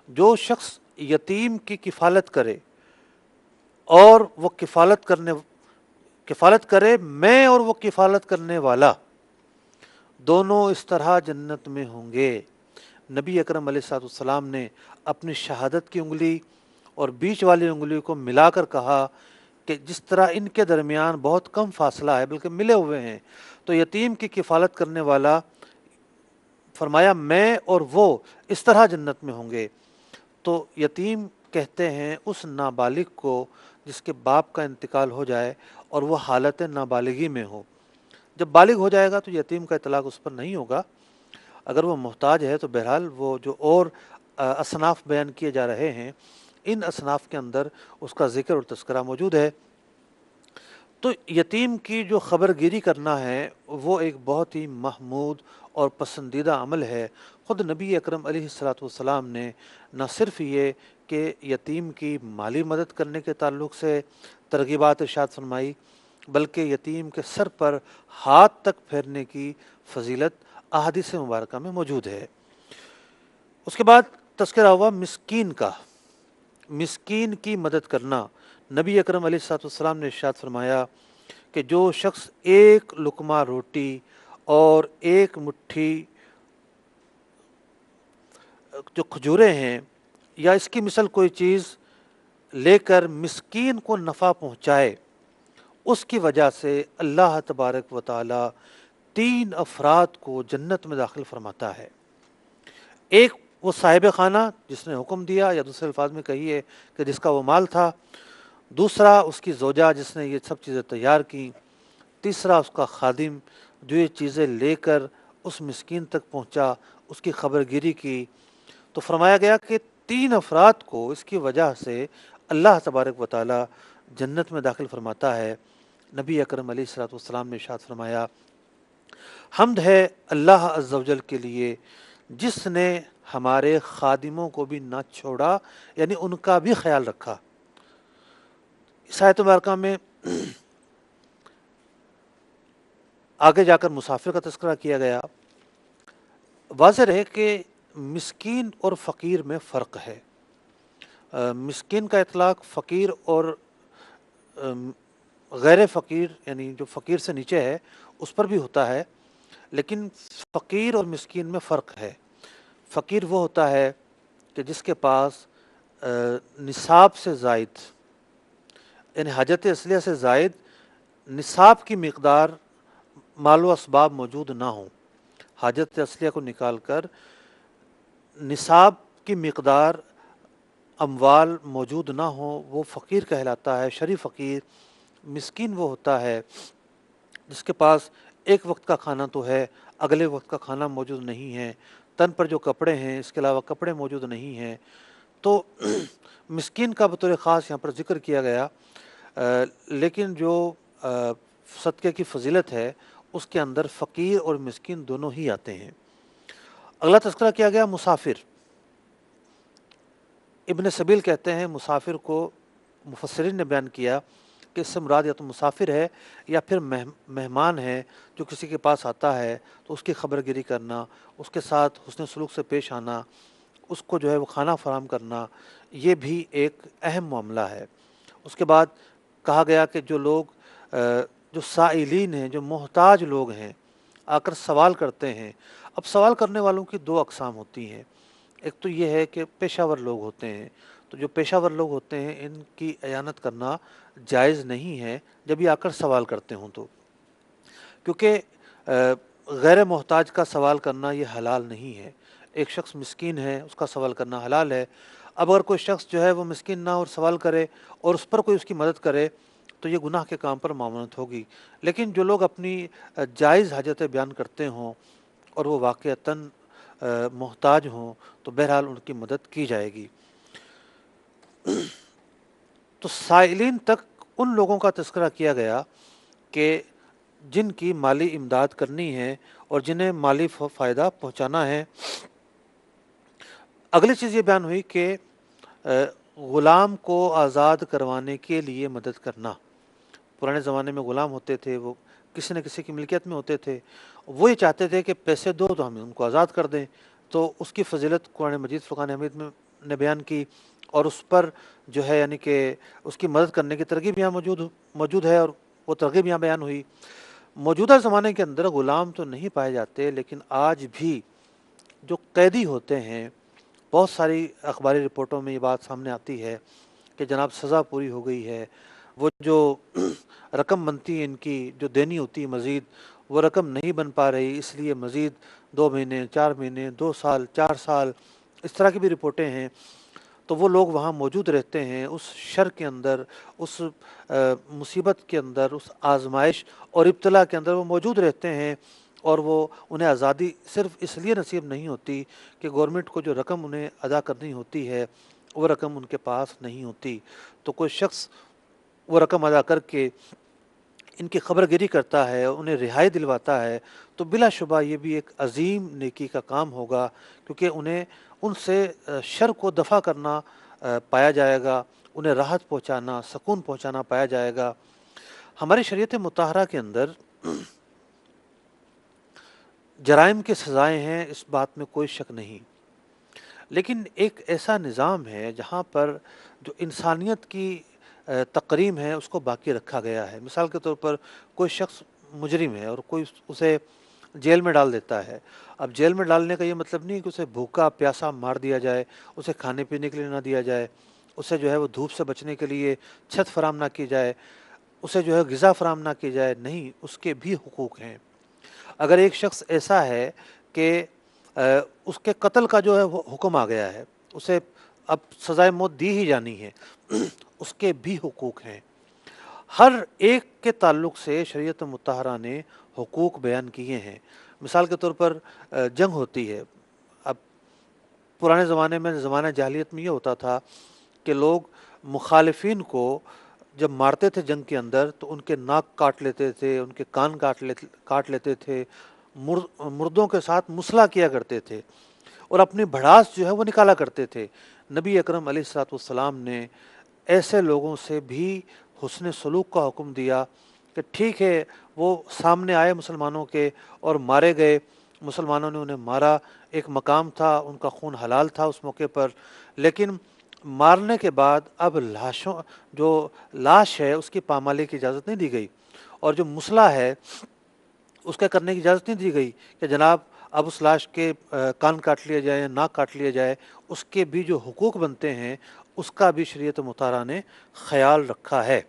[SPEAKER 1] جو شخص یتیم کی کفالت کرے اور وہ کفالت کرے، میں اور وہ کفالت کرنے والا دونوں اس طرح جنت میں ہوں گے۔ نبی اکرم علیہ الصلوۃ والسلام نے اپنی شہادت کی انگلی اور بیچ والی انگلی کو ملا کر کہا کہ جس طرح ان کے درمیان بہت کم فاصلہ ہے، بلکہ ملے ہوئے ہیں، تو یتیم کی کفالت کرنے والا، فرمایا میں اور وہ اس طرح جنت میں ہوں گے۔ تو یتیم کہتے ہیں اس نابالغ کو جس کے باپ کا انتقال ہو جائے اور وہ حالت نابالغی میں ہو۔ جب بالغ ہو جائے گا تو یتیم کا اطلاق اس پر نہیں ہوگا، اگر وہ محتاج ہے تو بہرحال وہ جو اور اصناف بیان کیے جا رہے ہیں ان اصناف کے اندر اس کا ذکر اور تذکرہ موجود ہے۔ تو یتیم کی جو خبر گیری کرنا ہے وہ ایک بہت ہی محمود اور پسندیدہ عمل ہے۔ خود نبی اکرم علیہ الصلوۃ والسلام نے نہ صرف یہ کہ یتیم کی مالی مدد کرنے کے تعلق سے ترغیبات ارشاد فرمائی، بلکہ یتیم کے سر پر ہاتھ تک پھیرنے کی فضیلت احادیث مبارکہ میں موجود ہے۔ اس کے بعد تذکرہ ہوا مسکین کا، مسکین کی مدد کرنا۔ نبی اکرم علیہ الصلوۃ والسلام نے ارشاد فرمایا کہ جو شخص ایک لقمہ روٹی اور ایک مٹھی جو کھجورے ہیں یا اس کی مثل کوئی چیز لے کر مسکین کو نفع پہنچائے، اس کی وجہ سے اللہ تبارک و تعالی 3 افراد کو جنت میں داخل فرماتا ہے۔ ایک وہ صاحب خانہ جس نے حکم دیا، یا دوسرے الفاظ میں کہیے کہ جس کا وہ مال تھا، دوسرا اس کی زوجہ جس نے یہ سب چیزیں تیار کی، تیسرا اس کا خادم جو یہ چیزیں لے کر اس مسکین تک پہنچا، اس کی خبر گیری کی۔ تو فرمایا گیا کہ 3 افراد کو اس کی وجہ سے اللہ تبارک و تعالی جنت میں داخل فرماتا ہے۔ نبی اکرم علیہ الصلوۃ والسلام نے ارشاد فرمایا حمد ہے اللہ عز و جل کے لیے جس نے ہمارے خادموں کو بھی نہ چھوڑا، یعنی ان کا بھی خیال رکھا۔ اس آیت مبارکہ میں آگے جا کر مسافر کا تذکرہ کیا گیا۔ واضح رہے کہ مسکین اور فقیر میں فرق ہے۔ مسکین کا اطلاق فقیر اور غیر فقیر، یعنی جو فقیر سے نیچے ہے اس پر بھی ہوتا ہے، لیکن فقیر اور مسکین میں فرق ہے۔ فقیر وہ ہوتا ہے کہ جس کے پاس نصاب سے زائد، یعنی حاجت اصلیہ سے زائد نصاب کی مقدار مال و اسباب موجود نہ ہوں، حاجت اصلیہ کو نکال کر نصاب کی مقدار اموال موجود نہ ہوں، وہ فقیر کہلاتا ہے، شرعی فقیر۔ مسکین وہ ہوتا ہے جس کے پاس ایک وقت کا کھانا تو ہے، اگلے وقت کا کھانا موجود نہیں ہے، تن پر جو کپڑے ہیں اس کے علاوہ کپڑے موجود نہیں ہیں، تو مسکین کا بطور خاص یہاں پر ذکر کیا گیا، لیکن جو صدقے کی فضیلت ہے اس کے اندر فقیر اور مسکین دونوں ہی آتے ہیں۔ اگلا تذکرہ کیا گیا مسافر۔ ابن سبیل کہتے ہیں مسافر کو مفسرین نے بیان کیا کہ اس سے مراد یا تو مسافر ہے یا پھر مہمان ہے جو کسی کے پاس آتا ہے تو اس کی خبر گیری کرنا، اس کے ساتھ حسن سلوک سے پیش آنا، اس کو جو ہے وہ کھانا فراہم کرنا، یہ بھی ایک اہم معاملہ ہے۔ اس کے بعد کہا گیا کہ جو لوگ جو سائلین ہیں، جو محتاج لوگ ہیں، آ کر سوال کرتے ہیں۔ اب سوال کرنے والوں کی دو اقسام ہوتی ہیں، ایک تو یہ ہے کہ پیشہ ور لوگ ہوتے ہیں، تو جو پیشہ ور لوگ ہوتے ہیں ان کی اعانت کرنا جائز نہیں ہے جب یہ آ کر سوال کرتے ہوں تو، کیونکہ غیر محتاج کا سوال کرنا یہ حلال نہیں ہے۔ ایک شخص مسکین ہے، اس کا سوال کرنا حلال ہے۔ اب اگر کوئی شخص جو ہے وہ مسکین نہ اور سوال کرے اور اس پر کوئی اس کی مدد کرے تو یہ گناہ کے کام پر معاملت ہوگی۔ لیکن جو لوگ اپنی جائز حاجتیں بیان کرتے ہوں اور وہ واقعتاً محتاج ہوں تو بہرحال ان کی مدد کی جائے گی۔ تو سائلین تک ان لوگوں کا تذکرہ کیا گیا کہ جن کی مالی امداد کرنی ہے اور جنہیں مالی فائدہ پہنچانا ہے۔ اگلی چیز یہ بیان ہوئی کہ غلام کو آزاد کروانے کے لیے مدد کرنا۔ پرانے زمانے میں غلام ہوتے تھے، وہ کسی نہ کسی کی ملکیت میں ہوتے تھے، وہ یہ چاہتے تھے کہ پیسے دو تو ہم ان کو آزاد کر دیں، تو اس کی فضیلت قرآن مجید فرقان حمید میں نے بیان کی، اور اس پر جو ہے یعنی کہ اس کی مدد کرنے کی ترغیب یہاں موجود ہے، اور وہ ترغیب یہاں بیان ہوئی۔ موجودہ زمانے کے اندر غلام تو نہیں پائے جاتے، لیکن آج بھی جو قیدی ہوتے ہیں، بہت ساری اخباری رپورٹوں میں یہ بات سامنے آتی ہے کہ جناب سزا پوری ہو گئی ہے، وہ جو رقم بنتی ہے ان کی جو دینی ہوتی ہے مزید، وہ رقم نہیں بن پا رہی، اس لیے مزید 2 مہینے 4 مہینے 2 سال 4 سال اس طرح کی بھی رپورٹیں ہیں۔ تو وہ لوگ وہاں موجود رہتے ہیں، اس شر کے اندر، اس مصیبت کے اندر، اس آزمائش اور ابتلا کے اندر وہ موجود رہتے ہیں، اور وہ انہیں آزادی صرف اس لیے نصیب نہیں ہوتی کہ گورنمنٹ کو جو رقم انہیں ادا کرنی ہوتی ہے وہ رقم ان کے پاس نہیں ہوتی۔ تو کوئی شخص وہ رقم ادا کر کے ان کی خبر گیری کرتا ہے، انہیں رہائی دلواتا ہے، تو بلا شبہ یہ بھی ایک عظیم نیکی کا کام ہوگا، کیونکہ انہیں ان سے شر کو دفع کرنا پایا جائے گا، انہیں راحت پہنچانا، سکون پہنچانا پایا جائے گا۔ ہماری شریعت مطہرہ کے اندر جرائم کی سزائیں ہیں، اس بات میں کوئی شک نہیں، لیکن ایک ایسا نظام ہے جہاں پر جو انسانیت کی تقریم ہے اس کو باقی رکھا گیا ہے۔ مثال کے طور پر کوئی شخص مجرم ہے اور کوئی اسے جیل میں ڈال دیتا ہے۔ اب جیل میں ڈالنے کا یہ مطلب نہیں کہ اسے بھوکا پیاسا مار دیا جائے، اسے کھانے پینے کے لیے نہ دیا جائے، اسے جو ہے وہ دھوپ سے بچنے کے لیے چھت فراہم نہ کی جائے، اسے جو ہے غذا فراہم نہ کی جائے، نہیں، اس کے بھی حقوق ہیں۔ اگر ایک شخص ایسا ہے کہ اس کے قتل کا جو ہے وہ حکم آ گیا ہے، اسے اب سزائے موت دی ہی جانی ہے، اس کے بھی حقوق ہیں۔ ہر ایک کے تعلق سے شریعت مطہرہ نے حقوق بیان کیے ہیں۔ مثال کے طور پر جنگ ہوتی ہے، اب پرانے زمانے میں زمانہ جاہلیت میں یہ ہوتا تھا کہ لوگ مخالفین کو جب مارتے تھے جنگ کے اندر تو ان کے ناک کاٹ لیتے تھے، ان کے کان کاٹ لیتے تھے، مردوں کے ساتھ مصلح کیا کرتے تھے اور اپنی بھڑاس جو ہے وہ نکالا کرتے تھے۔ نبی اکرم علیہ الصلوۃ والسلام نے ایسے لوگوں سے بھی حسن سلوک کا حکم دیا کہ ٹھیک ہے وہ سامنے آئے مسلمانوں کے اور مارے گئے، مسلمانوں نے انہیں مارا، ایک مقام تھا، ان کا خون حلال تھا اس موقع پر، لیکن مارنے کے بعد اب جو لاش ہے اس کی پامالی کی اجازت نہیں دی گئی، اور جو مصلح ہے اس کا کرنے کی اجازت نہیں دی گئی کہ جناب اب اس لاش کے کان کاٹ لیا جائے، ناک کاٹ لیا جائے، اس کے بھی جو حقوق بنتے ہیں اس کا بھی شریعت مطہرہ نے خیال رکھا ہے۔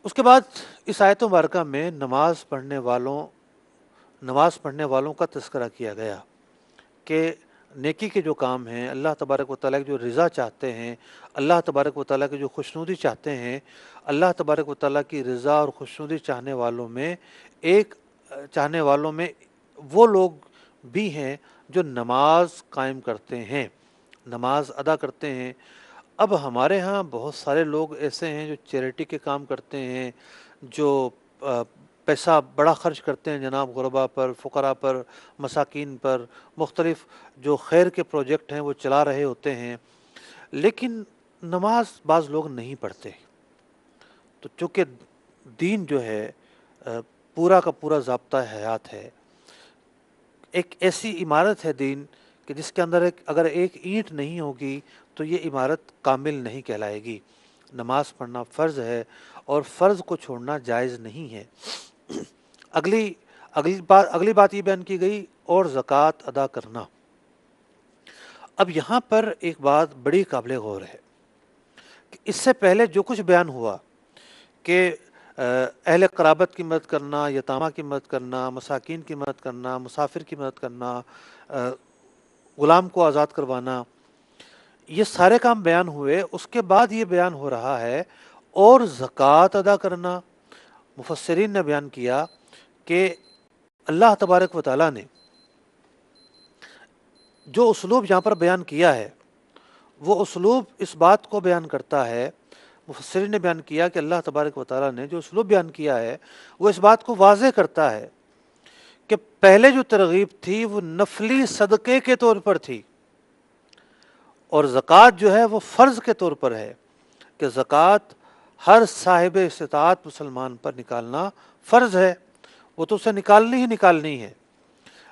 [SPEAKER 1] اس کے بعد اس آیت مبارکہ میں نماز پڑھنے والوں کا تذکرہ کیا گیا کہ نیکی کے جو کام ہیں، اللہ تبارک و تعالیٰ کی جو رضا چاہتے ہیں، اللہ تبارک و تعالیٰ کی جو خوشنودی چاہتے ہیں، اللہ تبارک و تعالیٰ کی رضا اور خوشنودی چاہنے والوں میں وہ لوگ بھی ہیں جو نماز قائم کرتے ہیں، نماز ادا کرتے ہیں۔ اب ہمارے ہاں بہت سارے لوگ ایسے ہیں جو چیریٹی کے کام کرتے ہیں، جو پیسہ بڑا خرچ کرتے ہیں جناب غربا پر، فقراء پر، مساکین پر، مختلف جو خیر کے پروجیکٹ ہیں وہ چلا رہے ہوتے ہیں، لیکن نماز بعض لوگ نہیں پڑھتے۔ تو چونکہ دین جو ہے پورا کا پورا ضابطہ حیات ہے، ایک ایسی عمارت ہے دین کہ جس کے اندر اگر ایک اینٹ نہیں ہوگی تو یہ عمارت کامل نہیں کہلائے گی۔ نماز پڑھنا فرض ہے اور فرض کو چھوڑنا جائز نہیں ہے۔ اگلی بات یہ بیان کی گئی اور زکوٰۃ ادا کرنا۔ اب یہاں پر ایک بات بڑی قابل غور ہے کہ اس سے پہلے جو کچھ بیان ہوا کہ اہل قرابت کی مدد کرنا، یتامہ کی مدد کرنا، مساکین کی مدد کرنا، مسافر کی مدد کرنا، غلام کو آزاد کروانا، یہ سارے کام بیان ہوئے۔ اس کے بعد یہ بیان ہو رہا ہے اور زکوٰۃ ادا کرنا۔ مفسرین نے بیان کیا کہ اللہ تبارک و تعالیٰ نے جو اسلوب یہاں پر بیان کیا ہے وہ اسلوب اس بات کو بیان کرتا ہے، مفسرین نے بیان کیا کہ اللہ تبارک و تعالیٰ نے جو اسلوب بیان کیا ہے وہ اس بات کو واضح کرتا ہے کہ پہلے جو ترغیب تھی وہ نفلی صدقے کے طور پر تھی، اور زکوٰۃ جو ہے وہ فرض کے طور پر ہے کہ زکوٰۃ ہر صاحب استطاعت مسلمان پر نکالنا فرض ہے، وہ تو اسے نکالنی ہی نکالنی ہے۔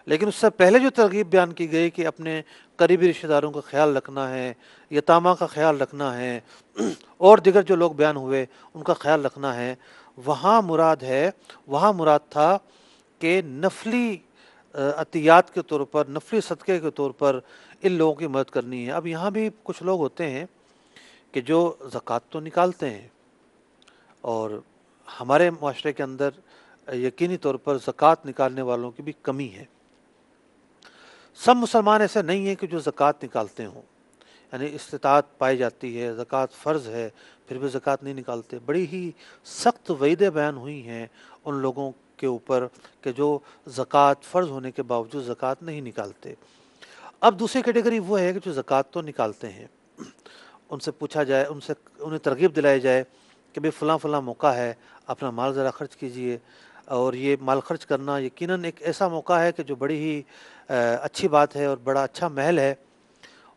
[SPEAKER 1] لیکن اس سے پہلے جو ترغیب بیان کی گئی کہ اپنے قریبی رشتہ داروں کا خیال رکھنا ہے، یتامہ کا خیال رکھنا ہے، اور دیگر جو لوگ بیان ہوئے ان کا خیال رکھنا ہے، وہاں مراد تھا کہ نفلی عطیات کے طور پر، نفلی صدقے کے طور پر ان لوگوں کی مدد کرنی ہے۔ اب یہاں بھی کچھ لوگ ہوتے ہیں کہ جو زکوٰۃ تو نکالتے ہیں، اور ہمارے معاشرے کے اندر یقینی طور پر زکوٰۃ نکالنے والوں کی بھی کمی ہے۔ سب مسلمان ایسے نہیں ہیں کہ جو زکوٰۃ نکالتے ہوں، یعنی استطاعت پائی جاتی ہے، زکوٰۃ فرض ہے، پھر بھی زکوٰۃ نہیں نکالتے۔ بڑی ہی سخت وعیدیں بیان ہوئی ہیں ان لوگوں کے اوپر کہ جو زکوٰۃ فرض ہونے کے باوجود زکوٰۃ نہیں نکالتے۔ اب دوسری کیٹیگری وہ ہے کہ جو زکوٰۃ تو نکالتے ہیں، ان سے پوچھا جائے، انہیں ترغیب دلائی جائے کہ بھئی فلاں فلاں موقع ہے، اپنا مال ذرا خرچ کیجئے، اور یہ مال خرچ کرنا یقیناً ایک ایسا موقع ہے کہ جو بڑی ہی اچھی بات ہے اور بڑا اچھا محل ہے۔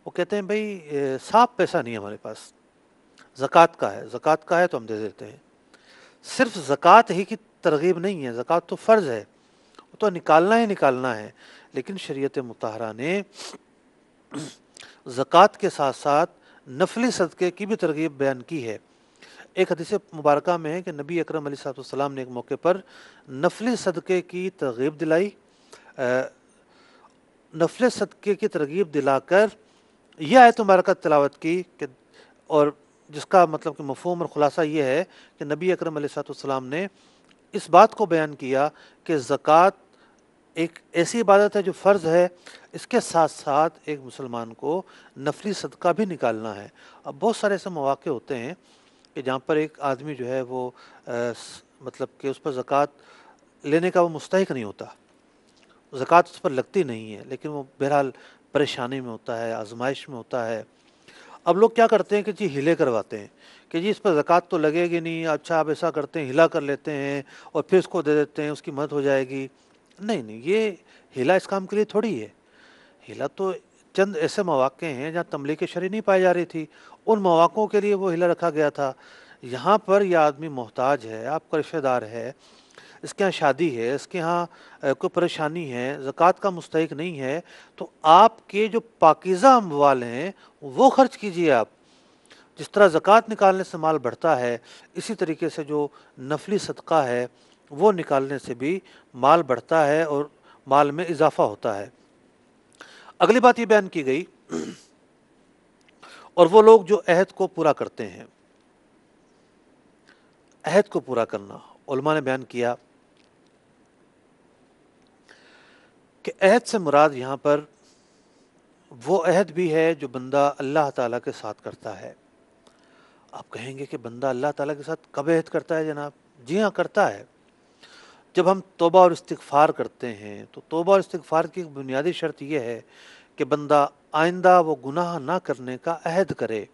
[SPEAKER 1] وہ کہتے ہیں بھئی صاف پیسہ نہیں ہے ہمارے پاس، زکوٰۃ کا ہے تو ہم دے دیتے ہیں۔ صرف زکوٰۃ ہی کی ترغیب نہیں ہے، زکوٰۃ تو فرض ہے، وہ تو نکالنا ہی نکالنا ہے، لیکن شریعت مطہرہ نے زکوٰۃ کے ساتھ ساتھ نفلی صدقے کی بھی ترغیب بیان کی ہے۔ ایک حدیث مبارکہ میں ہے کہ نبی اکرم علیہ السلام نے ایک موقع پر نفلی صدقے کی ترغیب دلائی، نفل صدقے کی ترغیب دلا کر یہ آیت مبارکہ تلاوت کی کہ، اور جس کا مطلب کہ مفہوم اور خلاصہ یہ ہے کہ نبی اکرم علیہ السلام نے اس بات کو بیان کیا کہ زکوٰۃ ایک ایسی عبادت ہے جو فرض ہے، اس کے ساتھ ساتھ ایک مسلمان کو نفلی صدقہ بھی نکالنا ہے۔ اب بہت سارے ایسے مواقع ہوتے ہیں کہ جہاں پر ایک آدمی جو ہے وہ مطلب کہ اس پر زکوٰۃ لینے کا وہ مستحق نہیں ہوتا، زکوٰۃ اس پر لگتی نہیں ہے، لیکن وہ بہرحال پریشانی میں ہوتا ہے، آزمائش میں ہوتا ہے۔ اب لوگ کیا کرتے ہیں کہ جی ہیلے کرواتے ہیں کہ جی اس پر زکوٰۃ تو لگے گی نہیں، اچھا آپ ایسا کرتے ہیں ہیلا کر لیتے ہیں اور پھر اس کو دے دیتے ہیں، اس کی مدد ہو جائے گی۔ نہیں، یہ ہیلا اس کام کے لیے تھوڑی ہے۔ ہیلا تو چند ایسے مواقع ہیں جہاں تملیغ شرعی نہیں پائی جا رہی تھی، ان مواقعوں کے لیے وہ ہیلا رکھا گیا تھا۔ یہاں پر یہ آدمی محتاج ہے، آپ کا رشتہ دار ہے، اس کے ہاں شادی ہے، اس کے ہاں کوئی پریشانی ہے، زکوٰۃ کا مستحق نہیں ہے، تو آپ کے جو پاکیزہ اموال ہیں وہ خرچ کیجیے۔ آپ جس طرح زکوٰۃ نکالنے سے مال بڑھتا ہے، اسی طریقے سے جو نفلی صدقہ ہے وہ نکالنے سے بھی مال بڑھتا ہے اور مال میں اضافہ ہوتا ہے۔ اگلی بات یہ بیان کی گئی اور وہ لوگ جو عہد کو پورا کرتے ہیں، عہد کو پورا کرنا، علماء نے بیان کیا کہ عہد سے مراد یہاں پر وہ عہد بھی ہے جو بندہ اللہ تعالیٰ کے ساتھ کرتا ہے۔ آپ کہیں گے کہ بندہ اللہ تعالیٰ کے ساتھ کب عہد کرتا ہے جناب؟ جی ہاں، کرتا ہے۔ جب ہم توبہ اور استغفار کرتے ہیں تو توبہ اور استغفار کی ایک بنیادی شرط یہ ہے کہ بندہ آئندہ وہ گناہ نہ کرنے کا عہد کرے۔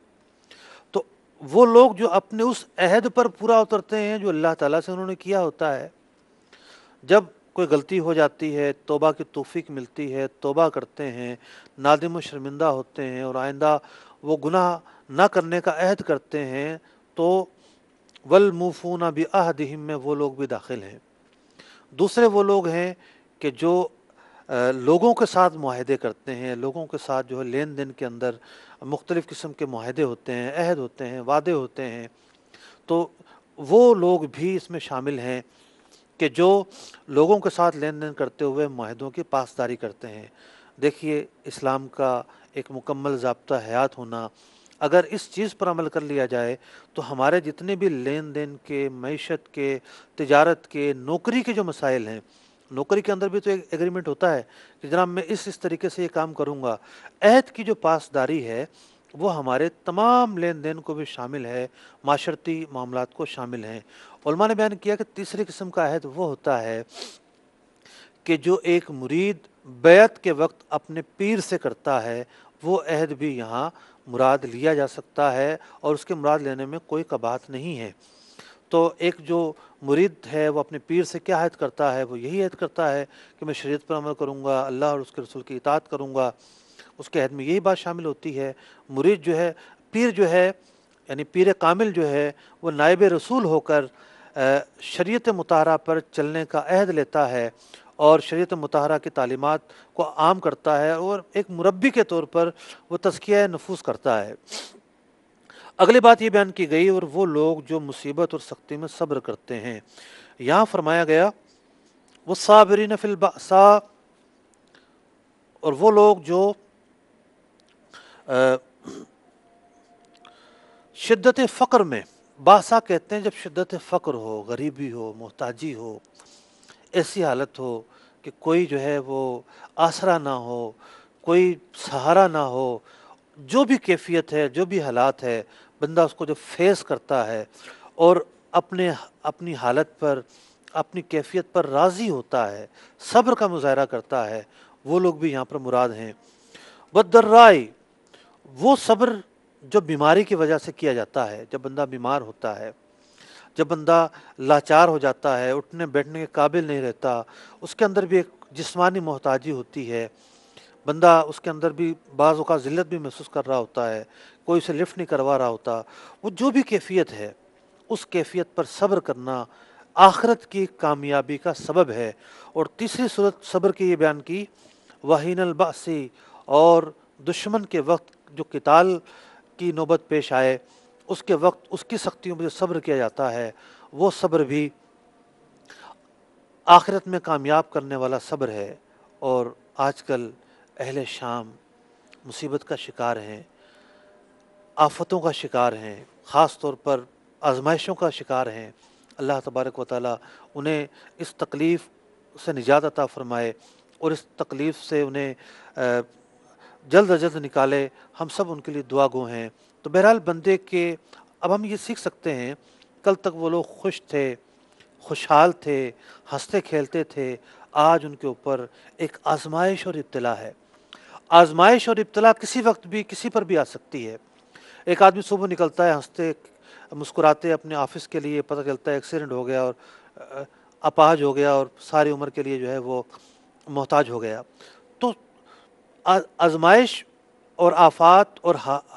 [SPEAKER 1] تو وہ لوگ جو اپنے اس عہد پر پورا اترتے ہیں جو اللہ تعالیٰ سے انہوں نے کیا ہوتا ہے، جب کوئی غلطی ہو جاتی ہے، توبہ کی توفیق ملتی ہے، توبہ کرتے ہیں، نادم و شرمندہ ہوتے ہیں اور آئندہ وہ گناہ نہ کرنے کا عہد کرتے ہیں، تو والموفون بعہدہم میں وہ لوگ بھی داخل ہیں۔ دوسرے وہ لوگ ہیں کہ جو لوگوں کے ساتھ معاہدے کرتے ہیں، لوگوں کے ساتھ جو ہے لین دین کے اندر مختلف قسم کے معاہدے ہوتے ہیں، عہد ہوتے ہیں، وعدے ہوتے ہیں، تو وہ لوگ بھی اس میں شامل ہیں کہ جو لوگوں کے ساتھ لین دین کرتے ہوئے معاہدوں کی پاسداری کرتے ہیں۔ دیکھیے، اسلام کا ایک مکمل ضابطہ حیات ہونا، اگر اس چیز پر عمل کر لیا جائے تو ہمارے جتنے بھی لین دین کے، معیشت کے، تجارت کے، نوکری کے جو مسائل ہیں، نوکری کے اندر بھی تو ایک ایگریمنٹ ہوتا ہے کہ جناب میں اس طریقے سے یہ کام کروں گا۔ عہد کی جو پاسداری ہے وہ ہمارے تمام لین دین کو بھی شامل ہے، معاشرتی معاملات کو شامل ہیں۔ علماء نے بیان کیا کہ تیسری قسم کا عہد وہ ہوتا ہے کہ جو ایک مرید بیعت کے وقت اپنے پیر سے کرتا ہے، وہ عہد بھی یہاں مراد لیا جا سکتا ہے اور اس کے مراد لینے میں کوئی قباحت نہیں ہے۔ تو ایک جو مرید ہے وہ اپنے پیر سے کیا عہد کرتا ہے؟ وہ یہی عہد کرتا ہے کہ میں شریعت پر عمل کروں گا، اللہ اور اس کے رسول کی اطاعت کروں گا۔ اس کے عہد میں یہی بات شامل ہوتی ہے۔ مرید جو ہے، پیر جو ہے، یعنی پیر کامل جو ہے، وہ نائب رسول ہو کر شریعت مطہرہ پر چلنے کا عہد لیتا ہے اور شریعت مطہرہ کی تعلیمات کو عام کرتا ہے اور ایک مربی کے طور پر وہ تزکیہ نفوس کرتا ہے۔ اگلی بات یہ بیان کی گئی، اور وہ لوگ جو مصیبت اور سختی میں صبر کرتے ہیں، یہاں فرمایا گیا وہ صابرین فی البأساء، اور وہ لوگ جو شدت فقر میں، باسا کہتے ہیں جب شدت فقر ہو، غریبی ہو، محتاجی ہو، ایسی حالت ہو کہ کوئی جو ہے وہ آسرا نہ ہو، کوئی سہارا نہ ہو، جو بھی کیفیت ہے، جو بھی حالات ہے، بندہ اس کو جب فیس کرتا ہے اور اپنی حالت پر، اپنی کیفیت پر راضی ہوتا ہے، صبر کا مظاہرہ کرتا ہے، وہ لوگ بھی یہاں پر مراد ہیں۔ بدرائی، وہ صبر جو بیماری کی وجہ سے کیا جاتا ہے، جب بندہ بیمار ہوتا ہے، جب بندہ لاچار ہو جاتا ہے، اٹھنے بیٹھنے کے قابل نہیں رہتا، اس کے اندر بھی ایک جسمانی محتاجی ہوتی ہے، بندہ اس کے اندر بھی بعض اوقات ذلت بھی محسوس کر رہا ہوتا ہے، کوئی اسے لفٹ نہیں کروا رہا ہوتا، وہ جو بھی کیفیت ہے، اس کیفیت پر صبر کرنا آخرت کی کامیابی کا سبب ہے۔ اور تیسری صورت صبر کی یہ بیان کی، وحین البأسی، اور دشمن کے وقت جو قتال کی نوبت پیش آئے، اس کے وقت اس کی سختیوں میں جو صبر کیا جاتا ہے، وہ صبر بھی آخرت میں کامیاب کرنے والا صبر ہے۔ اور آج کل اہل شام مصیبت کا شکار ہیں، آفتوں کا شکار ہیں، خاص طور پر آزمائشوں کا شکار ہیں۔ اللہ تبارک و تعالیٰ انہیں اس تکلیف سے نجات عطا فرمائے اور اس تکلیف سے انہیں جلد از جلد نکالے۔ ہم سب ان کے لیے دعا گو ہیں۔ تو بہرحال بندے کے، اب ہم یہ سیکھ سکتے ہیں، کل تک وہ لوگ خوش تھے، خوشحال تھے، ہنستے کھیلتے تھے، آج ان کے اوپر ایک آزمائش اور ابتلا ہے۔ آزمائش اور ابتلا کسی وقت بھی کسی پر بھی آ سکتی ہے۔ ایک آدمی صبح نکلتا ہے ہنستے مسکراتے اپنے آفس کے لیے، پتہ چلتا ہے ایکسیڈنٹ ہو گیا اور اپاہج ہو گیا اور ساری عمر کے لیے جو ہے وہ محتاج ہو گیا۔ تو آزمائش اور آفات اور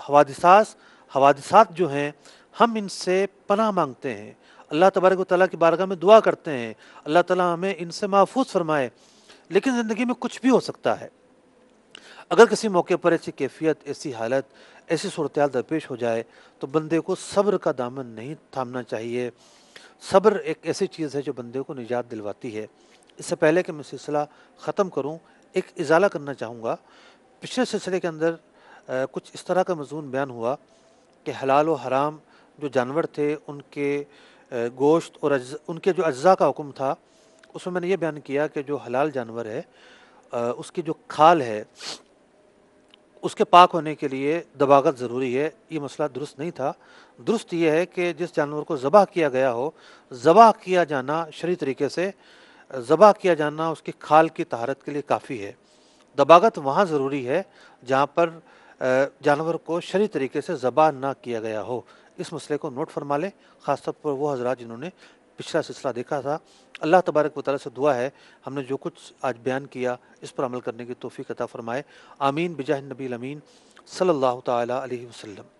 [SPEAKER 1] حوادثات جو ہیں، ہم ان سے پناہ مانگتے ہیں، اللہ تبارک و تعالیٰ کی بارگاہ میں دعا کرتے ہیں، اللہ تعالیٰ ہمیں ان سے محفوظ فرمائے۔ لیکن زندگی میں کچھ بھی ہو سکتا ہے۔ اگر کسی موقع پر ایسی کیفیت، ایسی حالت، ایسی صورتحال درپیش ہو جائے تو بندے کو صبر کا دامن نہیں تھامنا چاہیے۔ صبر ایک ایسی چیز ہے جو بندے کو نجات دلواتی ہے۔ اس سے پہلے کہ میں سلسلہ ختم کروں، ایک ازالہ کرنا چاہوں گا۔ پچھلے سلسلے کے اندر کچھ اس طرح کا مضمون بیان ہوا کہ حلال و حرام جو جانور تھے، ان کے گوشت اور ان کے جو اجزاء کا حکم تھا، اس میں نے یہ بیان کیا کہ جو حلال جانور ہے، اس کی جو کھال ہے اس کے پاک ہونے کے لیے دباغت ضروری ہے، یہ مسئلہ درست نہیں تھا۔ درست یہ ہے کہ جس جانور کو ذبح کیا گیا ہو، ذبح کیا جانا شرعی طریقے سے ذبح کیا جانا اس کی کھال کی طہارت کے لیے کافی ہے۔ دباغت وہاں ضروری ہے جہاں پر جانور کو شرعی طریقے سے ذبح نہ کیا گیا ہو۔ اس مسئلے کو نوٹ فرما لیں، خاص طور پر وہ حضرات جنہوں نے پچھلا سلسلہ دیکھا تھا۔ اللہ تبارک و تعالیٰ سے دعا ہے ہم نے جو کچھ آج بیان کیا اس پر عمل کرنے کی توفیق عطا فرمائے۔ آمین بجاہ النبی الامین صلی اللہ تعالیٰ علیہ وسلم۔